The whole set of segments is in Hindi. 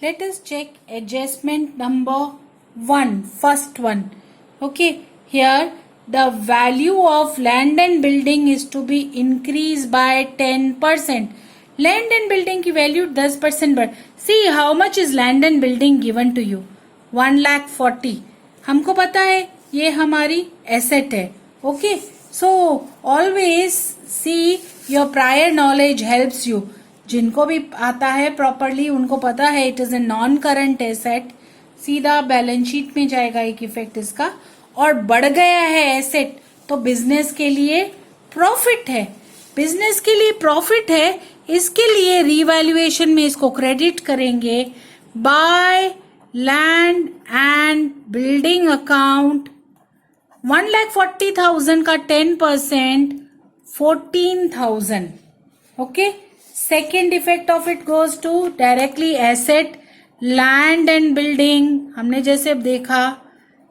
let us check adjustment number 1, first one. Okay, here the value of land and building is to be increased by 10%. Land and building की value 10% बढ़. See how much is land and building given to you? 1,40,000. हमको पता है ये हमारी asset है. Okay, so always see your prior knowledge helps you. जिनको भी आता है प्रॉपरली उनको पता है it is a non current asset. सीधा बैलेंस शीट में जाएगा एक इफेक्ट इसका. और बढ़ गया है एसेट तो बिजनेस के लिए प्रॉफिट है. बिजनेस के लिए प्रॉफिट है, इसके लिए रीवैल्यूएशन में इसको क्रेडिट करेंगे by land and building account. 1,40,000 का 10% 14,000. Okay, second effect of it goes to directly asset land and building. हमने जैसे अब देखा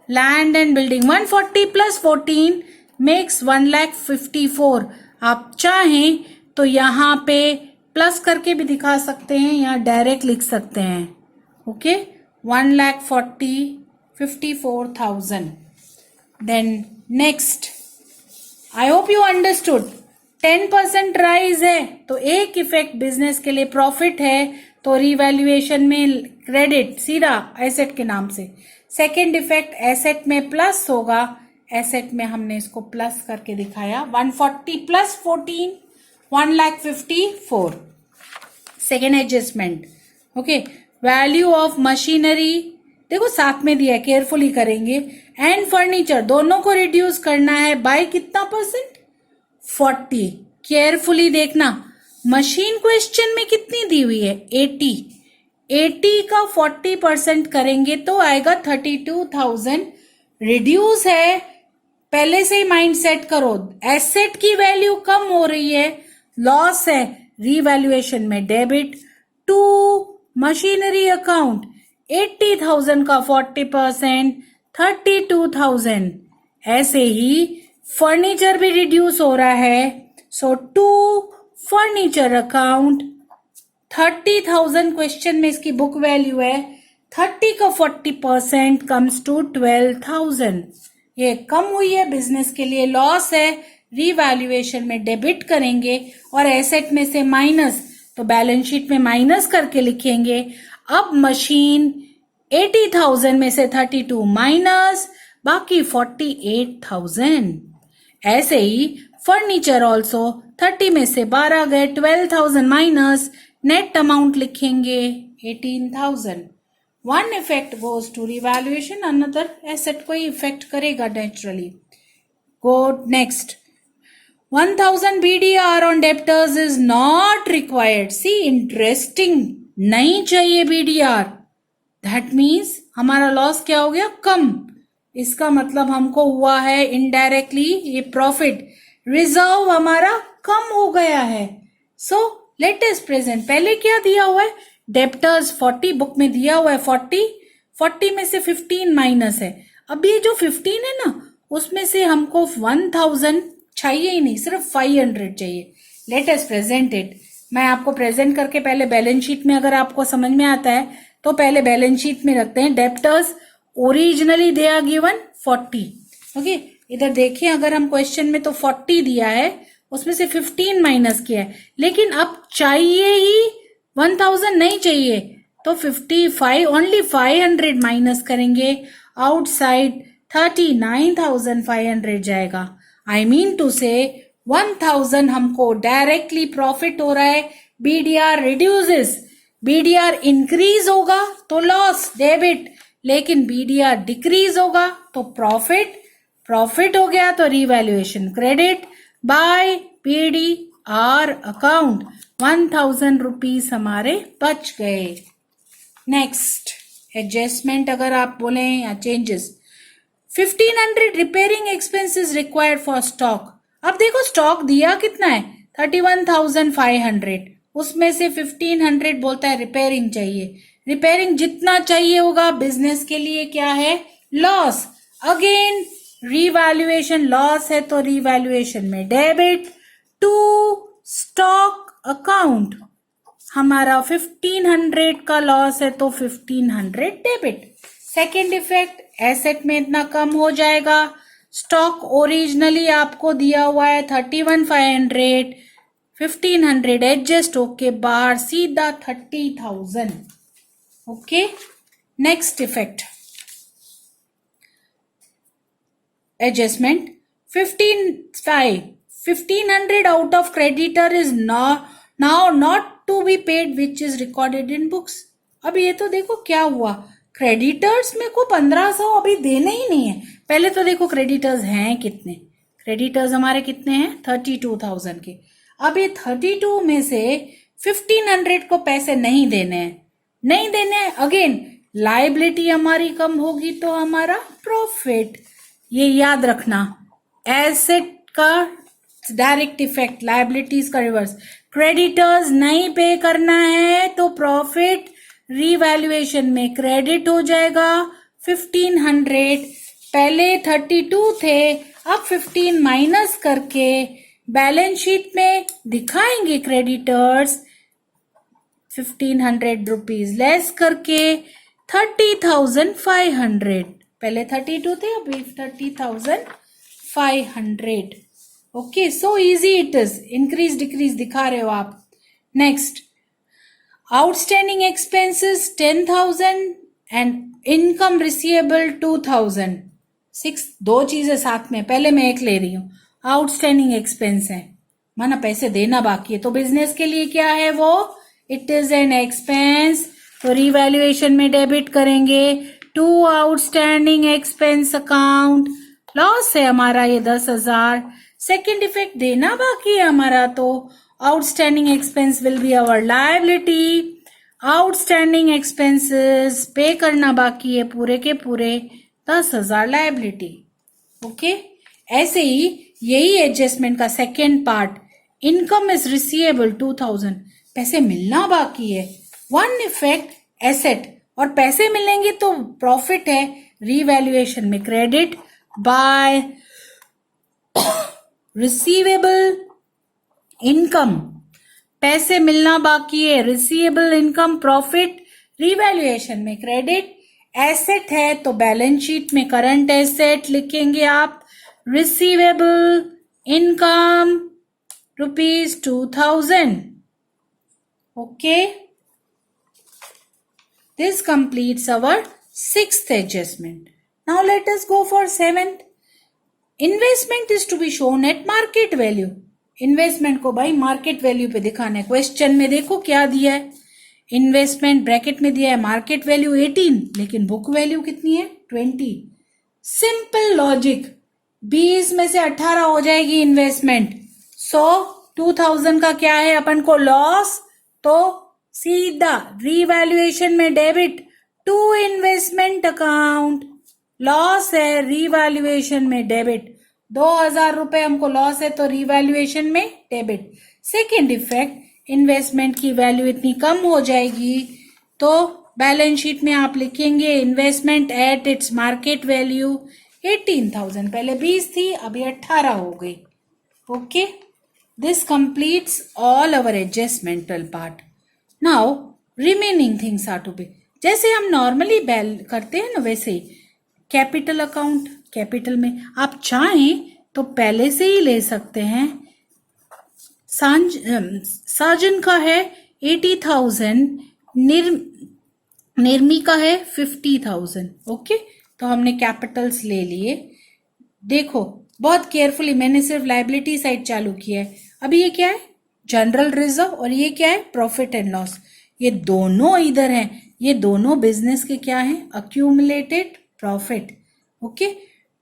land and building 140 plus 14 makes 1,54,000. आप चाहें तो यहाँ पे प्लस करके भी दिखा सकते हैं या डायरेक्ट लिख सकते हैं. Okay, 1,54,000. Then next, I hope you understood. 10% rise है तो एक इफेक्ट बिजनेस के लिए प्रॉफिट है तो रिवैल्यूएशन में क्रेडिट सीधा एसेट के नाम से. सेकेंड इफेक्ट एसेट में प्लस होगा. एसेट में हमने इसको प्लस करके दिखाया. 140 plus 14 1,54,000. Second adjustment. Okay, value of machinery देखो साथ में दिया है, केयरफुली करेंगे. एंड फर्नीचर दोनों को रिड्यूस करना है बाय कितना परसेंट? 40. केयरफुली देखना, मशीन क्वेश्चन में कितनी दी हुई है? 80. 80 का 40% करेंगे तो आएगा 32,000. रिड्यूस है, पहले से ही माइंड सेट करो. एसेट की वैल्यू कम हो रही है, लॉस है, रीवैल्यूएशन में डेबिट टू मशीनरी अकाउंट. 80,000 का 40% 32,000. ऐसे ही फर्नीचर भी रिड्यूस हो रहा है. सो टू फर्नीचर अकाउंट 30,000 क्वेश्चन में इसकी बुक वैल्यू है. 30 का 40% कम्स टू 12,000. ये कम हुई है, बिजनेस के लिए लॉस है, रीवैल्यूएशन में डेबिट करेंगे और एसेट में से माइनस तो बैलेंस शीट में माइनस करके लिखेंगे. अब मशीन 80,000 में से 32 माइनस, बाकी 48,000. ऐसे ही फर्नीचर ऑल्सो 30 में से 12 गए, 12,000 माइनस, नेट अमाउंट लिखेंगे 18,000. One effect goes to revaluation, another asset को ही इफेक्ट करेगा naturally. Go next. 1,000 BDR on debtors is not required. See interesting, नहीं चाहिए BDR. दैट मीन्स हमारा लॉस क्या हो गया? कम. इसका मतलब हमको हुआ है इनडायरेक्टली ये प्रॉफिट. रिजर्व हमारा कम हो गया है. सो लेट अस प्रेजेंट. पहले क्या दिया हुआ है? डेप्टर्स 40 बुक में दिया हुआ है. 40 में से 15 माइनस है. अब ये जो 15 है ना उसमें से हमको 1,000 चाहिए ही नहीं, सिर्फ 500 चाहिए. Let us present it. मैं आपको प्रेजेंट करके पहले बैलेंस शीट में अगर आपको समझ में आता है तो पहले बैलेंस शीट में रखते हैं. Debtors originally they are given 40. ओके, इधर देखिए अगर हम क्वेश्चन में तो 40 दिया है, उसमें से 15 माइनस किया है, लेकिन अब चाहिए ही 1,000 नहीं चाहिए तो 55 ओनली 500 माइनस करेंगे. आउटसाइड 39,500 जाएगा. आई मीन टू से 1,000 हमको डायरेक्टली प्रॉफिट हो रहा है. BDR रिड्यूसेस, BDR इंक्रीज होगा तो लॉस डेबिट, लेकिन BDR डिक्रीज होगा तो प्रॉफिट. प्रॉफिट हो गया तो revaluation credit by BDR account. 1,000 rupees हमारे बच गए. नेक्स्ट एडजस्टमेंट अगर आप बोले या changes. 1,500 repairing expenses required for stock. अब देखो स्टॉक दिया कितना है? 31,500. उसमें से 1,500 बोलता है रिपेयरिंग चाहिए. रिपेयरिंग जितना चाहिए होगा बिजनेस के लिए क्या है? लॉस. अगेन रीवैल्यूएशन लॉस है तो रीवैल्यूएशन में डेबिट टू स्टॉक अकाउंट. हमारा 1500 का लॉस है तो 1500 डेबिट। सेकेंड इफेक्ट, एसेट में इतना कम हो जाएगा। स्टॉक ओरिजिनली आपको दिया हुआ है 31,500, 1500 एडजस्ट होके बाहर सीधा 30,000। Okay, next effect, adjustment 1500 out of creditor is now not to be paid which is recorded in books। अब ये तो देखो क्या हुआ, क्रेडिटर्स में को 1500 अभी देने ही नहीं है। पहले तो देखो क्रेडिटर्स हैं कितने, क्रेडिटर्स हमारे कितने हैं 32,000 के। अब ये 32 में से 1500 को पैसे नहीं देने हैं, नहीं देने हैं। अगेन लाइबिलिटी हमारी कम होगी तो हमारा प्रॉफिट। ये याद रखना, एसेट का डायरेक्ट इफेक्ट, लायबिलिटीज का रिवर्स। क्रेडिटर्स नहीं पे करना है तो प्रॉफिट रीवैल्यूएशन में क्रेडिट हो जाएगा 1500। पहले 32 थे, अब 15 माइनस करके बैलेंस शीट में दिखाएंगे क्रेडिटर्स 1500 रुपीज लेस करके 30,500। पहले 32 थे, अभी 30,500। Okay, so easy it is, increase decrease दिखा रहे हो आप। Next, outstanding expenses 10,000 and income receivable 2,000। 6 दो चीजें साथ में, पहले मैं एक ले रही हूं। आउटस्टैंडिंग एक्सपेंस है, माना पैसे देना बाकी है, तो बिजनेस के लिए क्या है वो, इट इज एन एक्सपेंस, तो रीवैल्यूएशन में डेबिट करेंगे to outstanding expense account. Loss है हमारा ये 10,000। सेकेंड इफेक्ट, देना बाकी है हमारा, तो outstanding expense will be our liability. Outstanding expenses पे करना बाकी है पूरे के पूरे 10,000 लायबिलिटी। ओके, ऐसे ही यही एडजस्टमेंट का second part, income is receivable 2,000, पैसे मिलना बाकी है। वन इफेक्ट, एसेट, और पैसे मिलेंगे तो प्रॉफिट है, रीवैल्यूएशन में क्रेडिट बाय रिसीवेबल इनकम। पैसे मिलना बाकी है, रिसीवेबल इनकम प्रॉफिट, रीवैल्यूएशन में क्रेडिट। एसेट है तो बैलेंस शीट में करंट एसेट लिखेंगे आप, receivable income ₹2,000। Okay, this completes our 6th adjustment. Now let us go for 7th. Investment is to be shown at market value. Investment को भाई मार्केट वैल्यू पे दिखाना है। क्वेश्चन में देखो क्या दिया है, इन्वेस्टमेंट ब्रैकेट में दिया है मार्केट वैल्यू 18, लेकिन बुक वैल्यू कितनी है 20। सिंपल लॉजिक, 20 में से 18 हो जाएगी इन्वेस्टमेंट, सो 2,000 का क्या है अपन को लॉस, तो सीधा रीवैल्यूएशन में debit to investment account. Loss है, रीवैल्यूएशन में डेबिट, 2,000 रुपए हमको लॉस है तो रीवैल्यूएशन में डेबिट। सेकेंड इफेक्ट, इन्वेस्टमेंट की वैल्यू इतनी कम हो जाएगी तो बैलेंस शीट में आप लिखेंगे investment at its market value 18,000। पहले 20 थी, अभी 18 हो गई। Okay, this completes all our adjustmental part. Now remaining things are to be, जैसे हम नॉर्मली बैल करते हैं ना वैसे ही कैपिटल अकाउंट, कैपिटल में आप चाहें तो पहले से ही ले सकते हैं। साजन का है 80,000, निर्मी का है 50,000। ओके, तो हमने कैपिटल्स ले लिए। देखो बहुत केयरफुली, मैंने सिर्फ लायबिलिटी साइड चालू किया है। अभी ये क्या है, जनरल रिजर्व, और ये क्या है, प्रॉफिट एंड लॉस। ये दोनों इधर हैं, ये दोनों बिजनेस के क्या हैं, accumulated profit. Okay,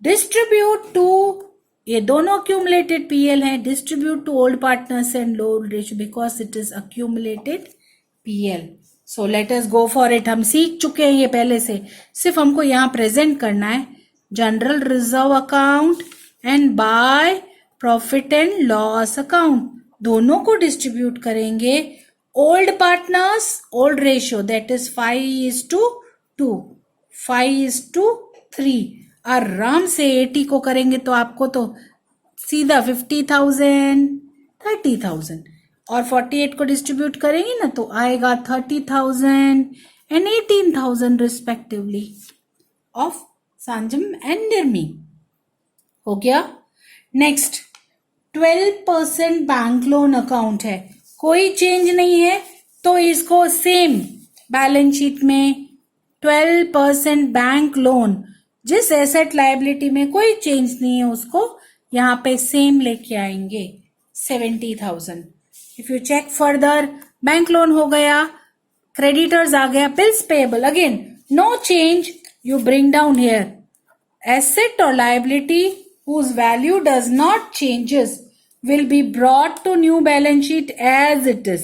distribute to, ये दोनों अक्यूमुलेटेड पीएल हैं, distribute to old partners and low ratio because it is accumulated PL. So let us go for it. हम सीख चुके हैं ये पहले से, सिर्फ हमको यहाँ प्रेजेंट करना है। General reserve account and by profit and loss account, दोनों को डिस्ट्रीब्यूट करेंगे। Old partners, old ratio that is 5:2, 5:3। आराम से 80 को करेंगे तो आपको तो सीधा 50,000, 30,000। और 48 को डिस्ट्रीब्यूट करेंगे ना तो आएगा 30,000 एंड 18,000 रिस्पेक्टिवली ऑफ सांजम एंड निर्मी। हो गया। नेक्स्ट 12% बैंक लोन अकाउंट है, कोई चेंज नहीं है तो इसको सेम बैलेंस शीट में 12% बैंक लोन, जिस एसेट लायबिलिटी में कोई चेंज नहीं है उसको यहां पे सेम लेके आएंगे 70,000। If you check further, bank loan हो गया, क्रेडिटर्स आ गया, bills payable again no change, you bring down here asset or liability whose value does not changes will be brought to new balance sheet as it is।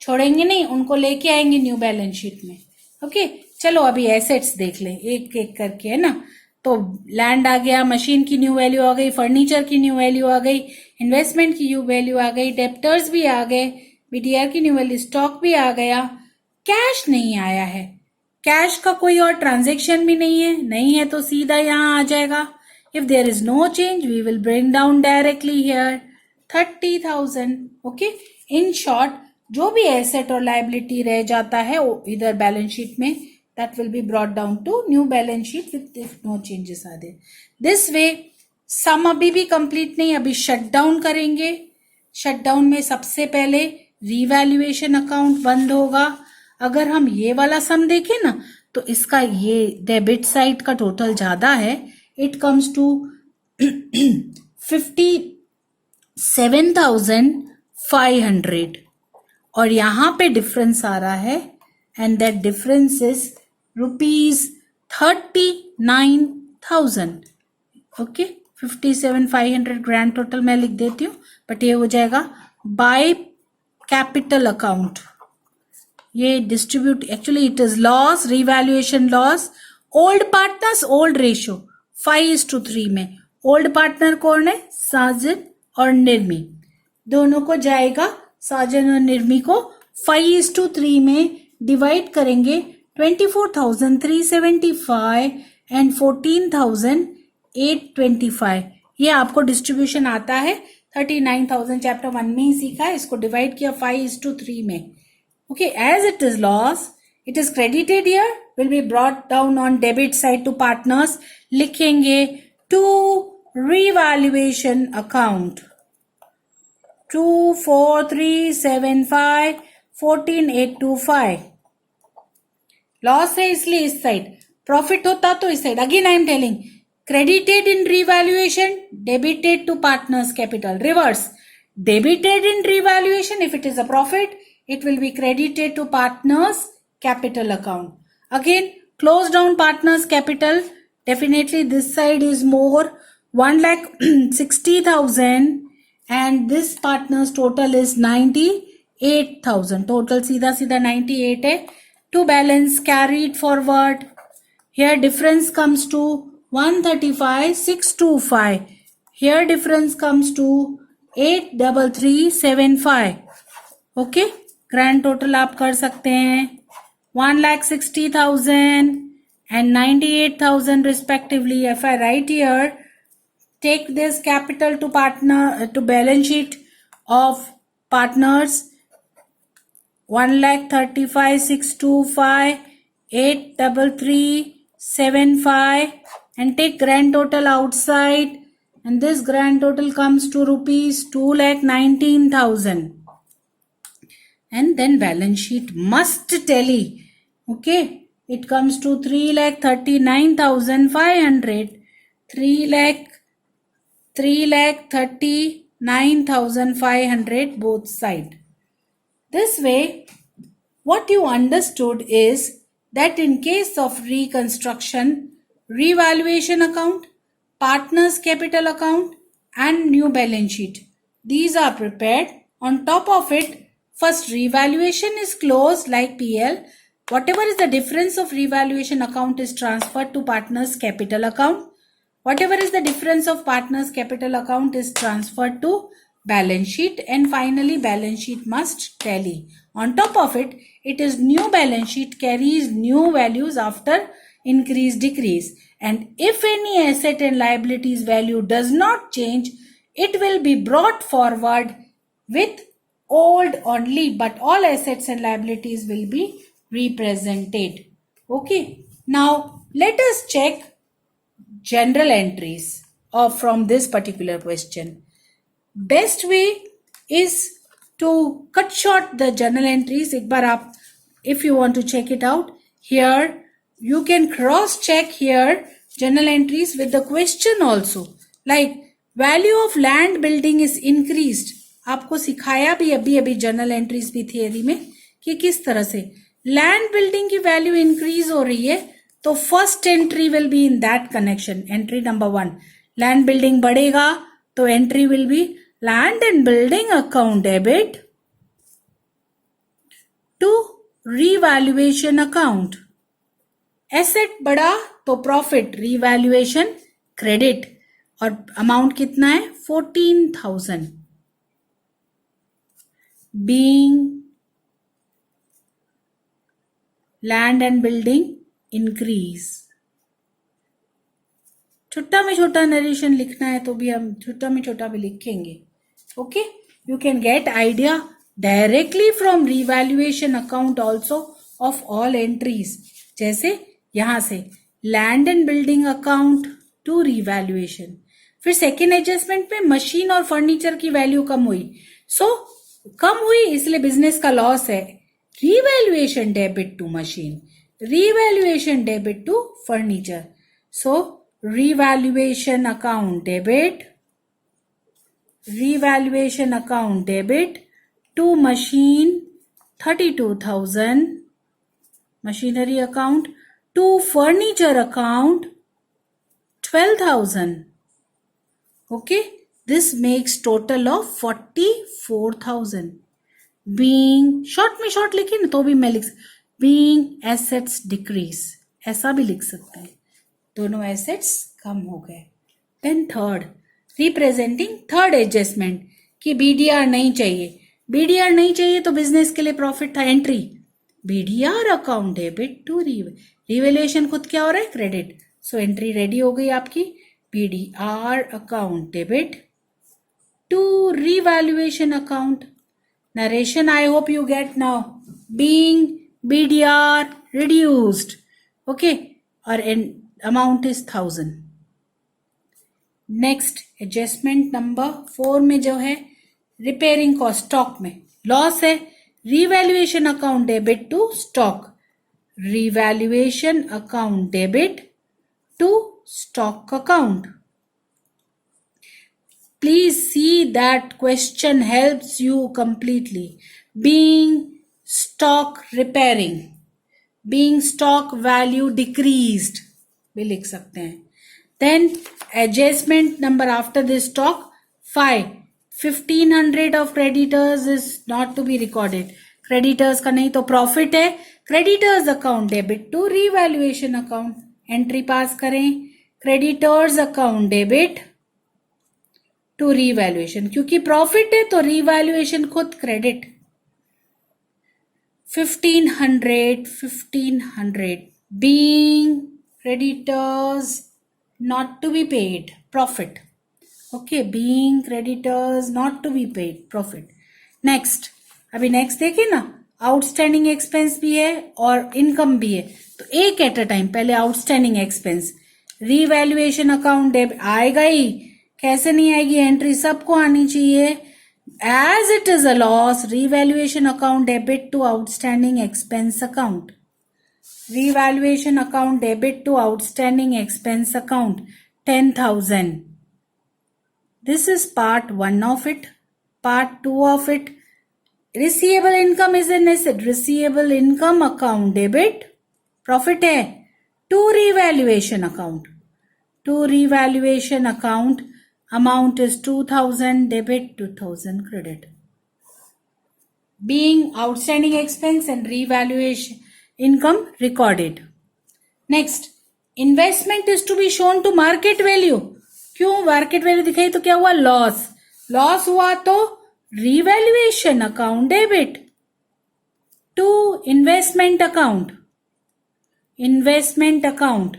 छोड़ेंगे नहीं, उनको लेके आएंगे न्यू बैलेंस शीट में। ओके चलो अभी एसेट्स देख लें एक एक करके, है ना। तो लैंड आ गया, मशीन की न्यू वैल्यू आ गई, फर्नीचर की न्यू वैल्यू आ गई, इन्वेस्टमेंट की न्यू वैल्यू आ गई, डेप्टर्स भी आ गए, बीटीआर की न्यू वैल्यू, स्टॉक भी आ गया। कैश नहीं आया है, कैश का कोई और ट्रांजेक्शन भी नहीं है तो सीधा यहां आ जाएगा। If there is no change we will bring down directly here 30,000। Okay in short जो भी एसेट और लायबिलिटी रह जाता है इधर बैलेंस शीट में that will be brought down to new balance sheet with if no changes are there. This way some अभी भी कंप्लीट नहीं, अभी शट डाउन करेंगे। शट डाउन में सबसे पहले रीवैल्यूएशन अकाउंट बंद होगा। अगर हम ये वाला सम देखें ना तो इसका ये डेबिट साइड का टोटल ज्यादा है, इट कम्स टू 57,500 और यहां पे डिफरेंस आ रहा है and that difference is ₹39,000। Okay 57,500 grand total मैं लिख देती हूँ, बट ये हो जाएगा बाय कैपिटल अकाउंट। ये distribute actually it is loss, revaluation loss, old partners old ratio 5:3 में। ओल्ड पार्टनर कौन है? साजन और निर्मी, दोनों को जाएगा। साजन और निर्मी को 5:3 में डिवाइड करेंगे 24,375 एंड 14,825। ये आपको डिस्ट्रीब्यूशन आता है 39,000 चैप्टर 1 में ही सीखा है। इसको डिवाइड किया 5:3 में। Okay, as it is loss, it is credited here, will be brought down on debit side to partners. लिखेंगे to revaluation account 24,375 14,825। लॉस है इसलिए इस साइड, प्रॉफिट होता तो इस side. Again I am telling credited in revaluation, debited to partners capital, reverse debited in revaluation if it is a profit, it will be credited to partners capital account. Again close down partners capital, definitely this side is more 1,60,000 and this partners total is 98,000। total सीधा सीधा 98 है। to balance carried forward, here difference comes to 135,625, here difference comes to 83375। Okay grand total आप कर सकते हैं 1,60,000 and 98,000 respectively। if I write here, take this capital to partner to balance sheet of partners 1,35,625 83375 and take grand total outside, and this grand total comes to rupees 2,19,000 and then balance sheet must tally. Okay, it comes to 3,39,500 3,39,500 both side. This way what you understood is that in case of reconstruction, revaluation account, partners capital account and new balance sheet, these are prepared. On top of it, first revaluation is closed like PL. Whatever is the difference of revaluation account is transferred to partners capital account. Whatever is the difference of partners capital account is transferred to balance sheet, and finally balance sheet must tally. On top of it, it is new balance sheet carries new values after increase decrease, and if any asset and liabilities value does not change, it will be brought forward with old only, but all assets and liabilities will be represented. Okay, now let us check general entries of from this particular question. Best way is to cut short the journal entries. एक बार आप, if you want to check it out, here you can cross check here journal entries with the question also, like value of land building is increased. आपको सिखाया भी अभी अभी जर्नल एंट्रीज भी थियरी में कि किस तरह से लैंड बिल्डिंग की वैल्यू इंक्रीज हो रही है, तो first entry will be in that connection. Entry number 1, land building बढ़ेगा तो entry will be land and building account debit to revaluation account. Asset बढ़ा तो profit revaluation credit, और amount कितना है 14,000. Being land and building increase. छोटा में छोटा नरेशन लिखना है तो भी हम छोटा में छोटा भी लिखेंगे. Okay, you can get idea directly from revaluation account also of all entries. जैसे यहां से land and building account to revaluation. फिर सेकेंड एडजस्टमेंट में मशीन और फर्नीचर की वैल्यू कम हुई, सो कम हुई इसलिए बिजनेस का लॉस है. Revaluation debit to machine, revaluation debit to furniture. So revaluation account debit, revaluation account debit to machine 32,000, machinery account, to furniture account 12,000. okay, this makes total of 44,000. being short में short लिखे ना तो भी मैं लिख, being assets decrease ऐसा भी लिख सकते हैं, दोनों एसेट्स कम हो गए. Then third, representing third adjustment कि बीडीआर नहीं चाहिए. बीडीआर नहीं चाहिए तो बिजनेस के लिए प्रॉफिट था. Entry BDR account debit to revaluation, खुद क्या हो रहा है क्रेडिट. सो एंट्री रेडी हो गई आपकी, BDR account debit to revaluation account. Narration I hope you get now. Being BDR reduced, okay, और amount is 1,000. Next adjustment number 4 में जो है रिपेयरिंग कॉस्ट, स्टॉक में लॉस है. Revaluation account debit to stock, revaluation account debit to stock account. Please see that question helps you completely. Being stock repairing, being stock value decreased भी लिख सकते हैं. Then adjustment number after this stock 5, 1,500 of creditors is not to be recorded. Creditors का नहीं तो प्रॉफिट है. Creditors account debit to revaluation account, entry pass करें. Creditors account debit to revaluation, क्योंकि प्रॉफिट है तो रिवैल्यूएशन खुद credit. 1,500 being creditors not to be paid, profit. okay, being creditors not to be paid, profit. next, अभी नेक्स्ट देखें ना, आउटस्टैंडिंग एक्सपेंस भी है और इनकम भी है, तो एक एट अ टाइम. पहले outstanding expense, revaluation account debit आएगा ही, कैसे नहीं आएगी, एंट्री सबको आनी चाहिए. as it is a loss, revaluation account debit to outstanding expense account, revaluation account debit to outstanding expense account 10,000. this is part 1 of it. part 2 of it, receivable income is an asset, receivable income account debit, profit है, to revaluation account, to revaluation account amount is 2,000 debit, 2,000 credit. being outstanding expense and revaluation income recorded. next, investment is to be shown to market value. क्यों मार्केट वैल्यू दिखाई तो क्या हुआ, लॉस. लॉस हुआ तो revaluation account debit to investment account, investment account.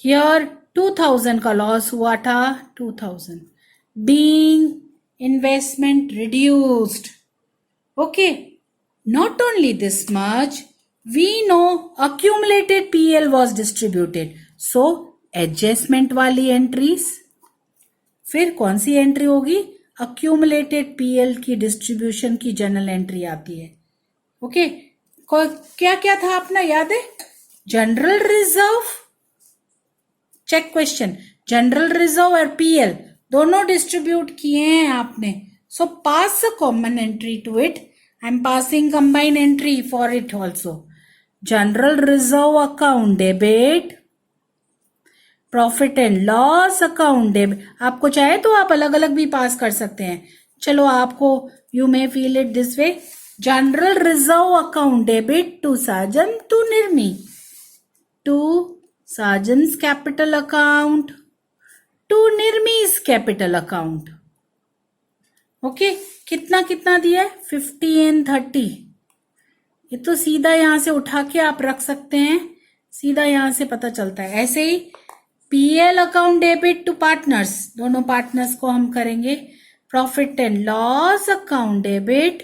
Here 2,000 का लॉस हुआ था, 2,000. Being investment reduced. Okay, not only this much, we know accumulated PL was distributed. So adjustment वाली एंट्रीज, फिर कौन सी एंट्री होगी? accumulated PL की डिस्ट्रीब्यूशन की जनरल एंट्री आती है. ओके, क्या क्या था अपना याद है? General reserve, check question, general reserve और PL दोनों डिस्ट्रीब्यूट किए हैं आपने. So pass a common entry to it. I am passing combine entry for it also. General reserve account debit, profit and loss account debit. आपको चाहे तो आप अलग अलग भी पास कर सकते हैं. चलो आपको, you may feel it this way. General reserve account debit to Sajan to Nirmi, to Sajan's capital account to Nirmi's capital account. Okay, कितना कितना दिया है? 50 एंड 30. ये तो सीधा यहां से उठा के आप रख सकते हैं, सीधा यहां से पता चलता है. ऐसे ही PL account debit to partners, दोनों पार्टनर्स को हम करेंगे. Profit and loss account debit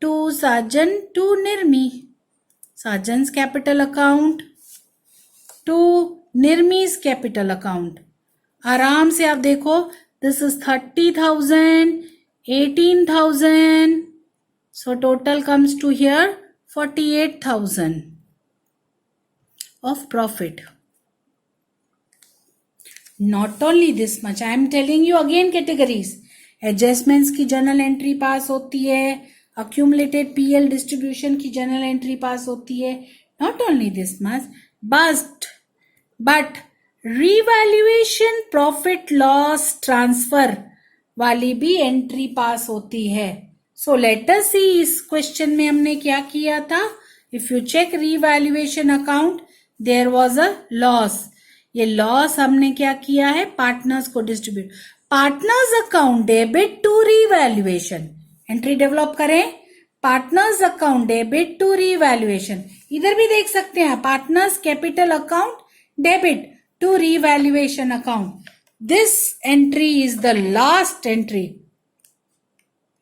to Sajan to Nirmi, Sajan's capital account to Nirmi's capital account. आराम से आप देखो, this is 30,000, 18,000, so total comes to here 48,000 of profit. Not only this much, I am telling you again categories. Adjustments की journal entry पास होती है, accumulated PL distribution की journal entry पास होती है. Not only this much, but revaluation profit loss transfer वाली भी एंट्री पास होती है. सो लेट अस सी इस क्वेश्चन में हमने क्या किया था. If you check revaluation account, there was a loss. ये लॉस हमने क्या किया है? पार्टनर्स को distribute. Partners account debit to revaluation, entry develop करें. Partners account debit to revaluation. इधर भी देख सकते हैं, partners capital account debit to revaluation account. This entry is the last entry.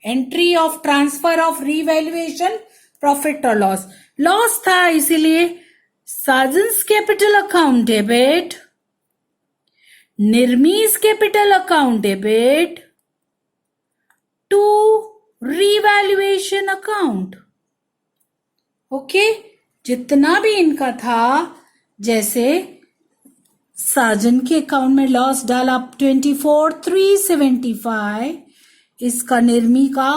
Entry of transfer of revaluation profit or loss. Loss था इसीलिए Sajan's capital account debit, Nirmi's capital account debit to revaluation account. Okay, जितना भी इनका था, जैसे साजन के अकाउंट में लॉस डाला 24,375, इसका निर्मी का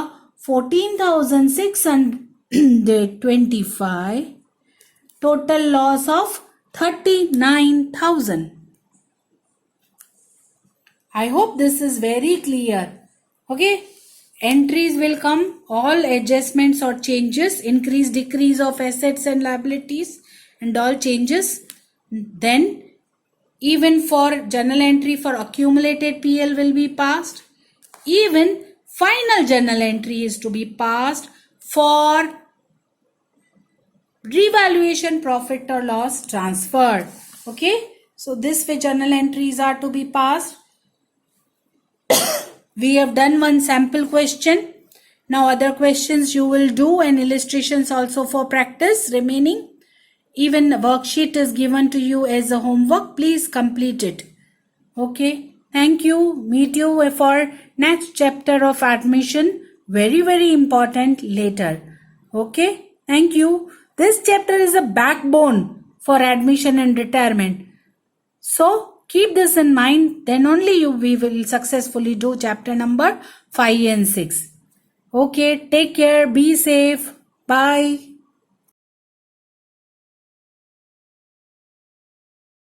14,625, total loss of 39,000. I hope this is very clear. Okay, entries will come, all adjustments or changes, increase decrease of assets and liabilities and all changes. Then even for journal entry for accumulated PL will be passed. Even final journal entry is to be passed for revaluation profit or loss transferred. Okay, so this way journal entries are to be passed. We have done one sample question. Now other questions you will do and illustrations also for practice remaining. Even the worksheet is given to you as a homework. Please complete it. Okay. Thank you. Meet you for next chapter of admission. Very, very important later. Okay. Thank you. This chapter is a backbone for admission and retirement. So keep this in mind. Then only we will successfully do chapter number 5 and 6. Okay. Take care. Be safe. Bye.